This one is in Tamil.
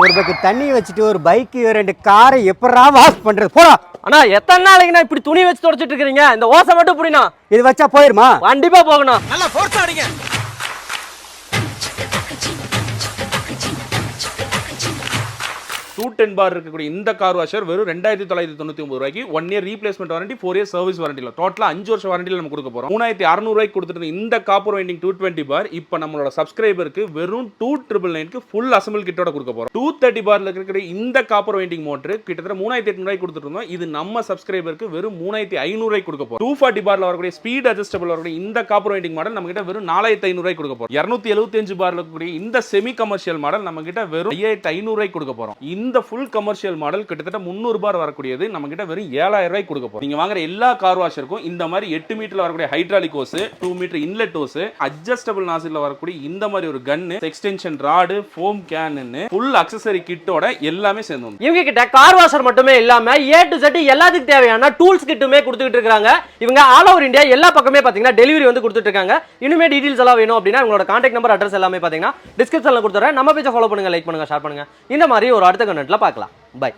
ஒரு பக்கம் தண்ணி வச்சுட்டு ஒரு பைக் 2 காரை எப்படா வாஷ் பண்றது? போடா. அண்ணா எத்தனை நாளைக்கு நான் இப்படி துணி வச்சு தொடச்சிட்டு இருக்கீங்க? இந்த ஓசை மட்டும் புடினா இது வச்சா போயிருமா? கண்டிப்பா போகணும். நல்லா ஃபோர்ஸ் ஆடிங்க. பார் இருக்கக்கூடிய இந்த கார் வாஷர் வெறும் 2999 ரூபாய்க்கு 1 year replacement warranty 4 year service வாரண்டில டோட்டலா 5 வருஷம் வாரண்டில நம்ம கொடுக்க போறோம். 3600 ரூபாய்க்கு கொடுத்துட்டு இந்த காப்பர் வைண்டிங் 220 பார் இப்போ நம்மளோட சப்ஸ்கிரைபருக்கு வெறும் 2999க்கு ஃபுல் அசெம்பிள் கிட்டோட கொடுக்க போறோம். 230 பார்ல இருக்கிற இந்த காப்பர் வைண்டிங் மோட்டர் கிட்டத்தட்ட 3800 ரூபாய்க்கு கொடுத்துட்டு இருந்தோம். இது நம்ம சப்ஸ்கிரைபருக்கு வெறும் 3500 ரூபாய்க்கு கொடுக்க போறோம். 240 பார்ல வரக்கூடிய ஸ்பீட் அட்ஜஸ்டபிள் வரக்கூடிய இந்த காப்பர் வைண்டிங் மாடல் நம்ம கிட்ட வெறும் 4500 ரூபாய்க்கு கொடுக்க போறோம். 275 பார்ல இருக்கக்கூடிய இந்த செமி கமர்ஷியல் மாடல் நம்ம கிட்ட வெறும் 5500 ரூபாய்க்கு கொடுக்க போறோம். இந்த ஃபுல் கமர்ஷியல் மாடல் கிட்டத்தட்ட 300 பார் வரக்கூடியது நம்ம கிட்ட வெறும் 7000 ரூபாய்க்கு கொடுக்க போறோம். நீங்க வாங்குற எல்லா கார் வாஷருக்கும் இந்த மாதிரி 8 மீட்டர்ல வரக்கூடிய hydraulic hose, 2 metre inlet hose, adjustable நாசில்ல வரக்கூடிய இந்த மாதிரி ஒரு gun, extension rod, foam can, full accessory கிட்டோட எல்லாமே சேர்ந்து வந்து இவங்க கிட்ட கார் வாஷர் மட்டுமே இல்லாம A to Z எல்லாத்துக்கும் தேவையான டூல்ஸ் கிட்டுமே கொடுத்துட்டு இருக்காங்க. இவங்க ஆல் ஓவர் இந்தியா எல்லா பக்கமே பாத்தீங்கன்னா டெலிவரி வந்து கொடுத்துட்டு இருக்காங்க. இனிமே டீடைல்ஸ் எல்லாம் வேணும் அப்படின்னா உங்களோட கான்டாக்ட் நம்பர் அட்ரஸ் எல்லாமே பாத்தீங்கன்னா டிஸ்கிரிப்ஷன்ல கொடுத்துறேன். நம்ம பேஜை ஃபாலோ பண்ணுங்க, லைக் பண்ணுங்க, ஷேர் பண்ணுங்க. இந்த மாதிரி ஒரு அடுத்த கண்டென்ட்ல பார்க்கலாம். பை.